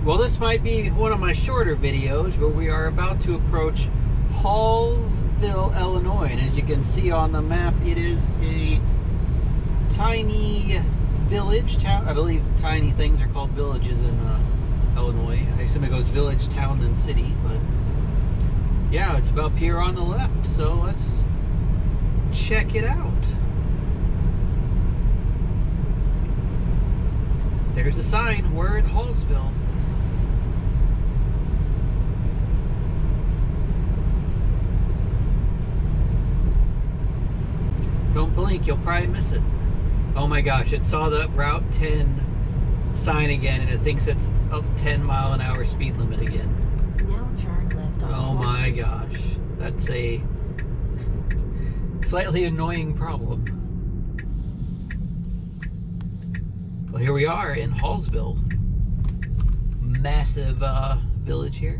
Well, this might be one of my shorter videos, but we are about to approach Hallsville, Illinois. And as you can see on the map, it is a tiny village town. I believe tiny things are called villages in Illinois. I assume it goes village, town, then city. But yeah, it's about here on the left. So let's check it out. There's the sign. We're in Hallsville. Don't blink, you'll probably miss it. Oh my gosh, it saw the Route 10 sign again and it thinks it's up 10-mile-an-hour speed limit again. Now turn left on Oh my gosh, that's a slightly annoying problem. Well, here we are in Hallsville. Massive village here.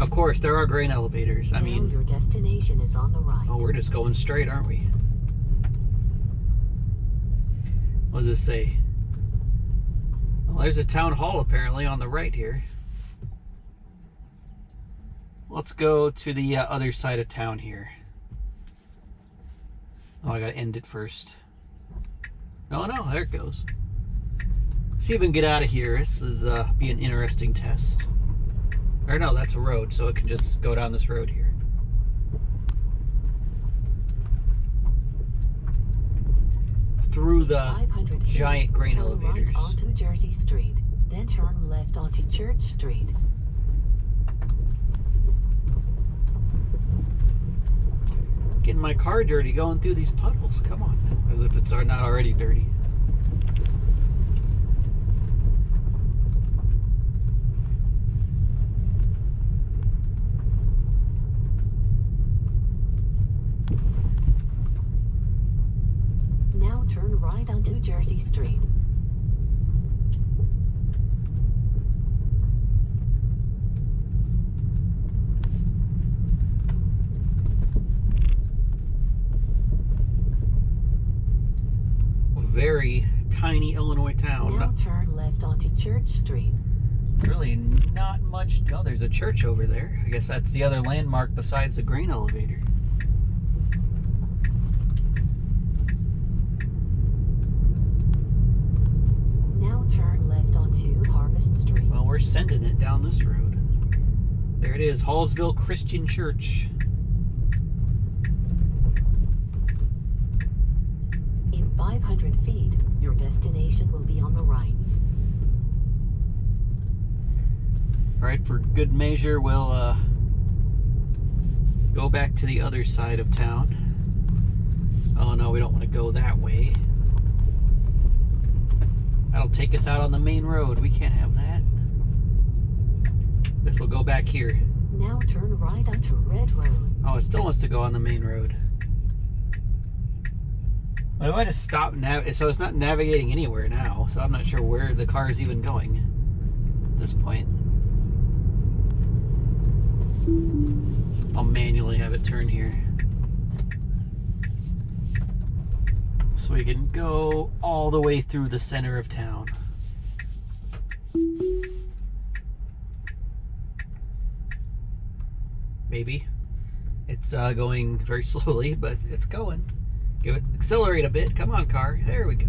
Of course, there are grain elevators. I mean, your destination is on the right. Oh, we're just going straight, aren't we? What does this say? Well, there's a town hall apparently on the right here. Let's go to the other side of town here. Oh, I gotta end it first. Oh no, there it goes. See if we can get out of here. This is be an interesting test. Or no, that's a road, so it can just go down this road here. Through the giant grain elevators. Right onto Jersey Street, then turn left onto Church Street. Getting my car dirty going through these puddles. Come on, as if it's not already dirty. Now turn right onto Jersey Street. Very tiny Illinois town. Now turn left onto Church Street. Really not much. Oh, there's a church over there. I guess that's the other landmark besides the grain elevator. Now turn left onto Harvest Street. Well, we're sending it down this road. There it is, Hallsville Christian Church. In 500 feet, your destination will be on the right. All right, for good measure, we'll go back to the other side of town. Oh no, we don't want to go that way. That'll take us out on the main road. We can't have that. Guess we'll go back here. Now turn right onto Red Road. Oh, it still wants to go on the main road. But I might have stopped so it's not navigating anywhere now, so I'm not sure where the car is even going at this point. I'll manually have it turn here. So we can go all the way through the center of town. Maybe. It's going very slowly, but it's going. Give it, accelerate a bit. Come on, car. There we go.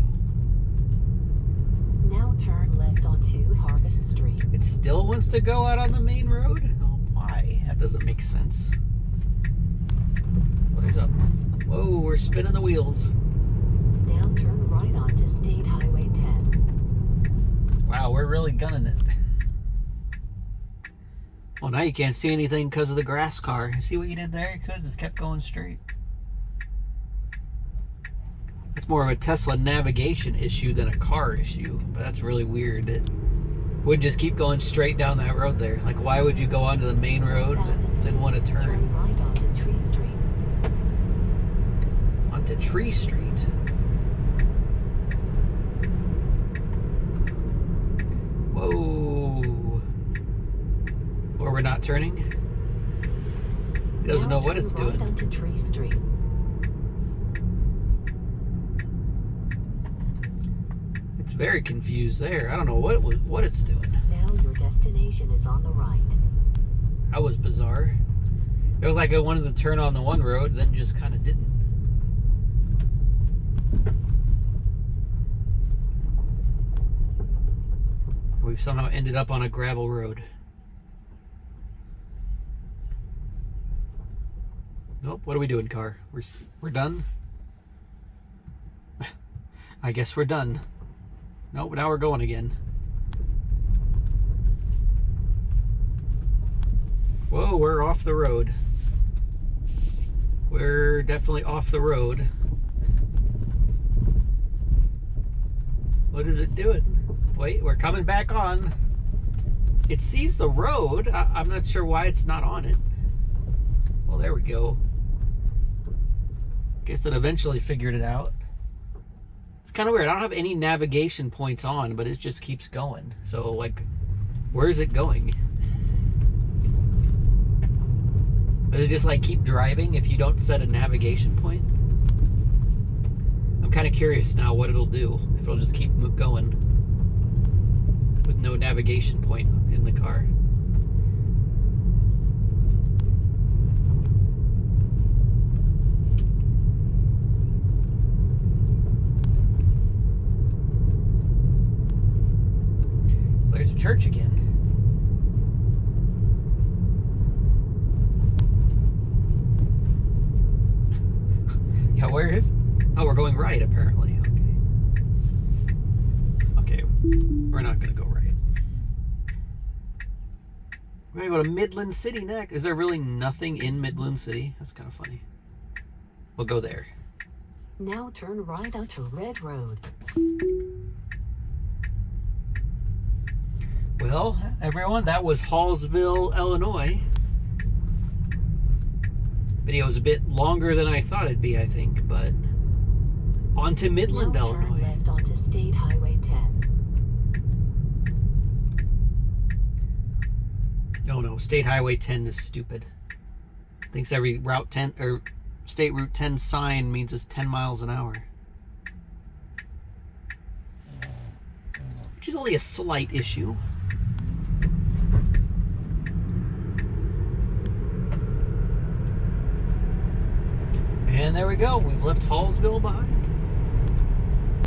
Now turn left onto Harvest Street. It still wants to go out on the main road? Oh, why? That doesn't make sense. What is up? Whoa, we're spinning the wheels. Now turn right onto State Highway 10. Wow, we're really gunning it. Well, now you can't see anything because of the grass car. See what you did there? You could have just kept going straight. It's more of a Tesla navigation issue than a car issue, but that's really weird. It wouldn't just keep going straight down that road there. Like, why would you go onto the main road and then want to turn? Turn right onto Tree Street. Onto Tree Street. Whoa. Or we're not turning? It doesn't know what it's doing. Onto Tree Street. very confused there. I don't know what it's doing. Now your destination is on the right. That was bizarre. It was like I wanted to turn on the one road, then just kind of didn't. We've somehow ended up on a gravel road. Nope. What are we doing, car? We're done. I guess we're done. Nope. Now we're going again. Whoa, we're off the road. We're definitely off the road. What is it doing? Wait, we're coming back on. It sees the road. I'm not sure why it's not on it. Well, there we go. Guess it eventually figured it out. It's kind of weird. I don't have any navigation points on, but it just keeps going. So, like, where is it going? Does it just like keep driving if you don't set a navigation point? I'm kind of curious now what it'll do. If it'll just keep going with no navigation point in the car. There's a church again. Yeah, where is? Oh, we're going right, apparently. Okay. Okay, we're not gonna go right. We're gonna go to Midland City next. Is there really nothing in Midland City? That's kind of funny. We'll go there. Now turn right onto Red Road. Well, everyone, that was Hallsville, Illinois. Video was a bit longer than I thought it'd be, I think, but on to Midland, now Illinois. Turn left onto State Highway 10. No, State Highway 10 is stupid. Thinks every Route 10 or State Route 10 sign means it's 10 miles an hour. Which is only a slight issue. And there we go. We've left Hallsville behind.